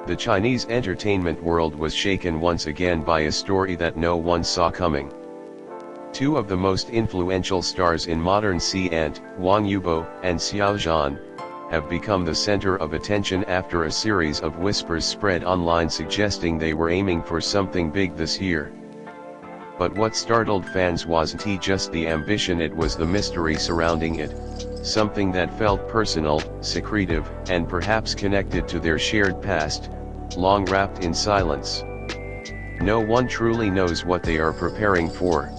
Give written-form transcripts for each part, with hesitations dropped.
The Chinese entertainment world was shaken once again by a story that no one saw coming. Two of the most influential stars in modern CN, Wang Yibo and Xiao Zhan, have become the center of attention after a series of whispers spread online suggesting they were aiming for something big this year. But what startled fans wasn't just the ambition, it was the mystery surrounding it, something that felt personal, secretive, and perhaps connected to their shared past, long wrapped in silence. No one truly knows what they are preparing for.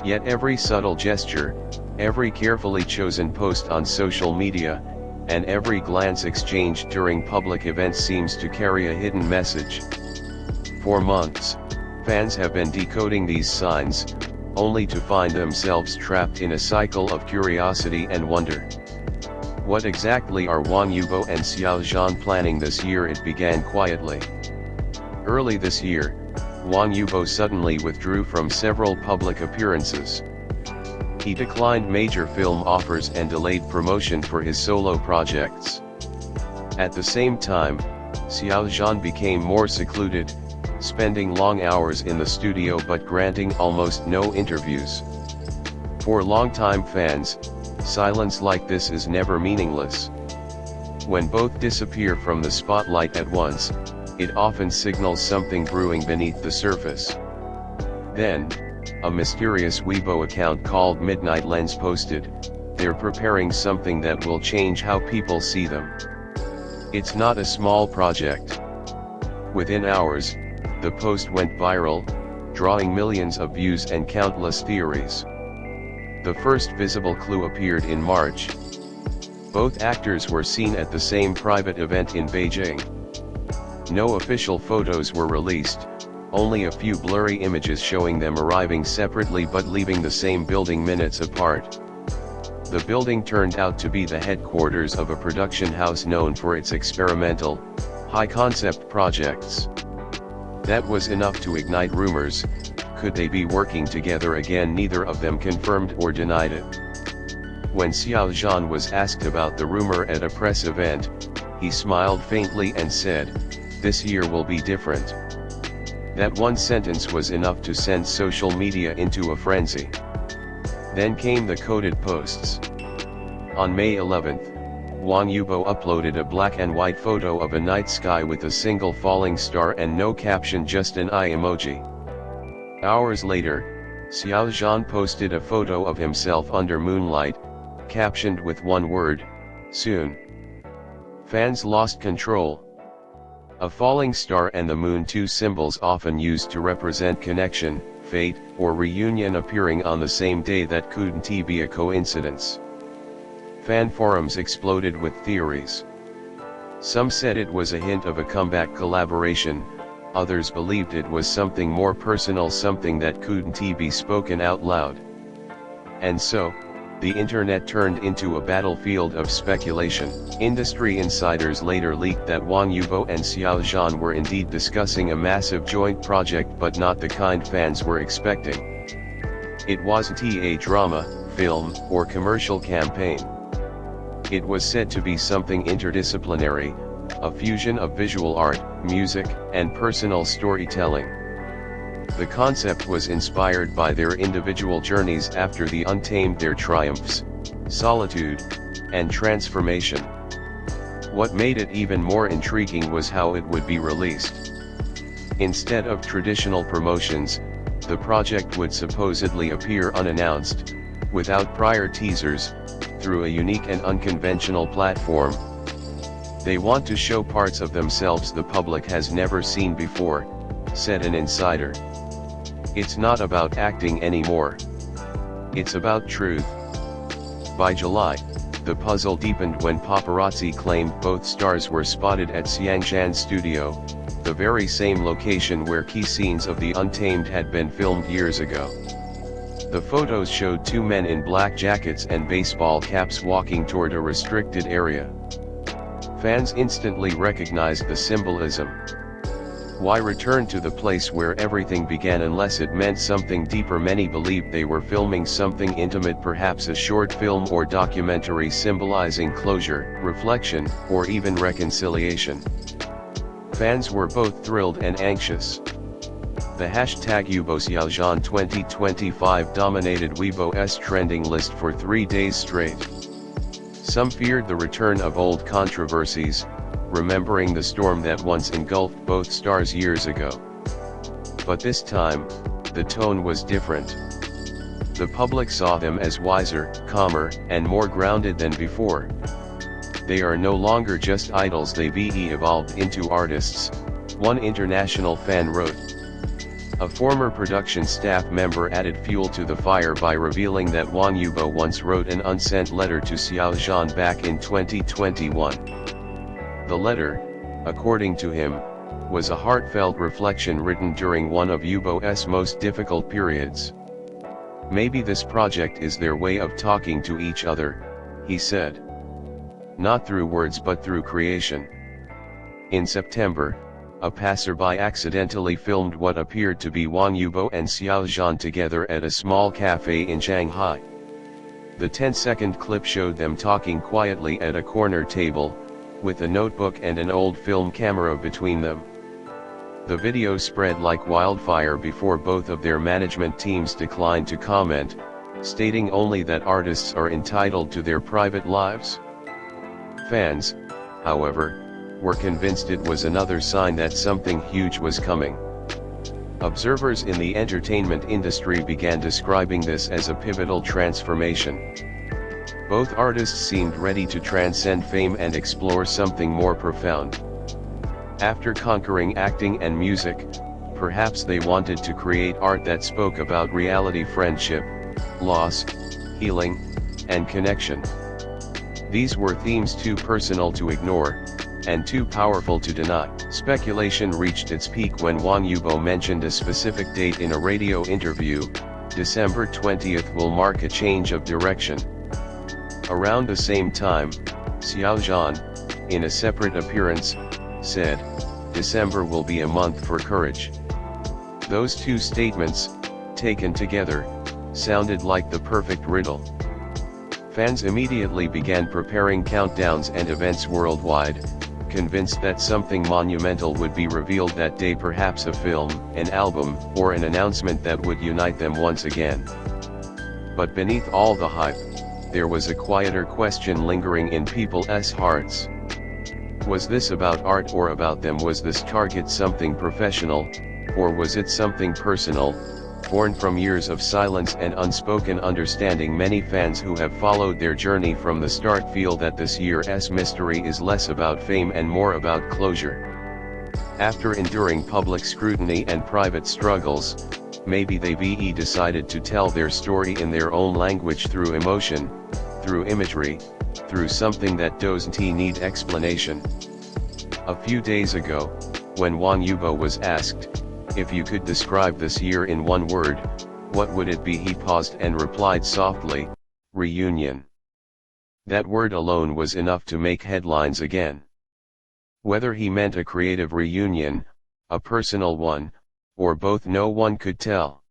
Yet every subtle gesture, every carefully chosen post on social media, and every glance exchanged during public events seems to carry a hidden message. For months, fans have been decoding these signs, only to find themselves trapped in a cycle of curiosity and wonder. What exactly are Wang Yibo and Xiao Zhan planning this year? It began quietly. Early this year, Wang Yibo suddenly withdrew from several public appearances. He declined major film offers and delayed promotion for his solo projects. At the same time, Xiao Zhan became more secluded, spending long hours in the studio but granting almost no interviews. For longtime fans, silence like this is never meaningless. When both disappear from the spotlight at once, it often signals something brewing beneath the surface. Then, a mysterious Weibo account called Midnight Lens posted, "They're preparing something that will change how people see them." It's not a small project. Within hours, the post went viral, drawing millions of views and countless theories. The first visible clue appeared in March. Both actors were seen at the same private event in Beijing. No official photos were released, only a few blurry images showing them arriving separately but leaving the same building minutes apart. The building turned out to be the headquarters of a production house known for its experimental, high-concept projects. That was enough to ignite rumors. Could they be working together again? Neither of them confirmed or denied it. When Xiao Zhan was asked about the rumor at a press event, he smiled faintly and said, "This year will be different." That one sentence was enough to send social media into a frenzy. Then came the coded posts. On May 11th, Wang Yibo uploaded a black and white photo of a night sky with a single falling star and no caption, just an eye emoji. Hours later, Xiao Zhan posted a photo of himself under moonlight, captioned with one word, "Soon." Fans lost control. A falling star and the moon, two symbols often used to represent connection, fate, or reunion, appearing on the same day, that couldn't be a coincidence. Fan forums exploded with theories. Some said it was a hint of a comeback collaboration, others believed it was something more personal, something that couldn't be spoken out loud. And so, the internet turned into a battlefield of speculation. Industry insiders later leaked that Wang Yibo and Xiao Zhan were indeed discussing a massive joint project, but not the kind fans were expecting. It wasn't a drama, film, or commercial campaign. It was said to be something interdisciplinary, a fusion of visual art, music, and personal storytelling. The concept was inspired by their individual journeys after the Untamed, their triumphs, solitude, and transformation. What made it even more intriguing was how it would be released. Instead of traditional promotions, the project would supposedly appear unannounced, without prior teasers, through a unique and unconventional platform. They want to show parts of themselves the public has never seen before, said an insider. It's not about acting anymore. It's about truth. By July, the puzzle deepened when paparazzi claimed both stars were spotted at Xiangshan Studio, the very same location where key scenes of the Untamed had been filmed years ago. The photos showed two men in black jackets and baseball caps walking toward a restricted area. Fans instantly recognized the symbolism. Why return to the place where everything began unless it meant something deeper? Many believed they were filming something intimate, perhaps a short film or documentary symbolizing closure, reflection, or even reconciliation. Fans were both thrilled and anxious. The hashtag Yibo Xiao Zhan 2025 dominated Weibo's trending list for 3 days straight. Some feared the return of old controversies, remembering the storm that once engulfed both stars years ago. But this time, the tone was different. The public saw them as wiser, calmer, and more grounded than before. They are no longer just idols, they've evolved into artists, one international fan wrote. A former production staff member added fuel to the fire by revealing that Wang Yibo once wrote an unsent letter to Xiao Zhan back in 2021. The letter, according to him, was a heartfelt reflection written during one of Yibo's most difficult periods. Maybe this project is their way of talking to each other, he said. Not through words but through creation. In September, a passerby accidentally filmed what appeared to be Wang Yibo and Xiao Zhan together at a small cafe in Shanghai. The 10-second clip showed them talking quietly at a corner table, with a notebook and an old film camera between them. The video spread like wildfire before both of their management teams declined to comment, stating only that artists are entitled to their private lives. Fans, however, were convinced it was another sign that something huge was coming. Observers in the entertainment industry began describing this as a pivotal transformation. Both artists seemed ready to transcend fame and explore something more profound. After conquering acting and music, perhaps they wanted to create art that spoke about reality, friendship, loss, healing, and connection. These were themes too personal to ignore, and too powerful to deny. Speculation reached its peak when Wang Yibo mentioned a specific date in a radio interview. December 20th will mark a change of direction. Around the same time, Xiao Zhan, in a separate appearance, said, "December will be a month for courage." Those two statements, taken together, sounded like the perfect riddle. Fans immediately began preparing countdowns and events worldwide, convinced that something monumental would be revealed that day, perhaps a film, an album, or an announcement that would unite them once again. But beneath all the hype, there was a quieter question lingering in people's hearts. Was this about art or about them? Was this target something professional, or was it something personal, born from years of silence and unspoken understanding? Many fans who have followed their journey from the start feel that this year's mystery is less about fame and more about closure. After enduring public scrutiny and private struggles, maybe they've decided to tell their story in their own language, through emotion, through imagery, through something that doesn't need explanation. A few days ago, when Wang Yibo was asked, "If you could describe this year in one word, what would it be?" he paused and replied softly, "Reunion." That word alone was enough to make headlines again. Whether he meant a creative reunion, a personal one, or both, no one could tell.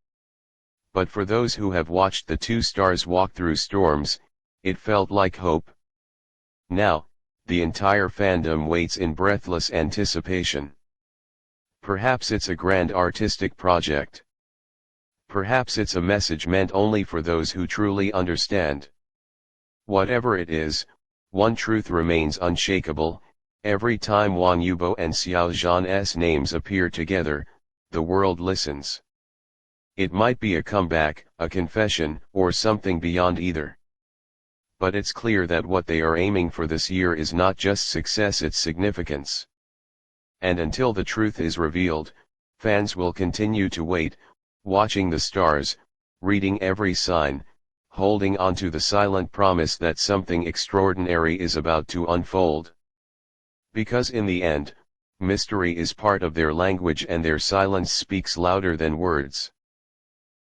But for those who have watched the two stars walk through storms, it felt like hope. Now, the entire fandom waits in breathless anticipation. Perhaps it's a grand artistic project. Perhaps it's a message meant only for those who truly understand. Whatever it is, one truth remains unshakable: every time Wang Yibo and Xiao Zhan's names appear together, the world listens. It might be a comeback, a confession, or something beyond either. But it's clear that what they are aiming for this year is not just success, it's significance. And until the truth is revealed, fans will continue to wait, watching the stars, reading every sign, holding on to the silent promise that something extraordinary is about to unfold. Because in the end, mystery is part of their language and their silence speaks louder than words.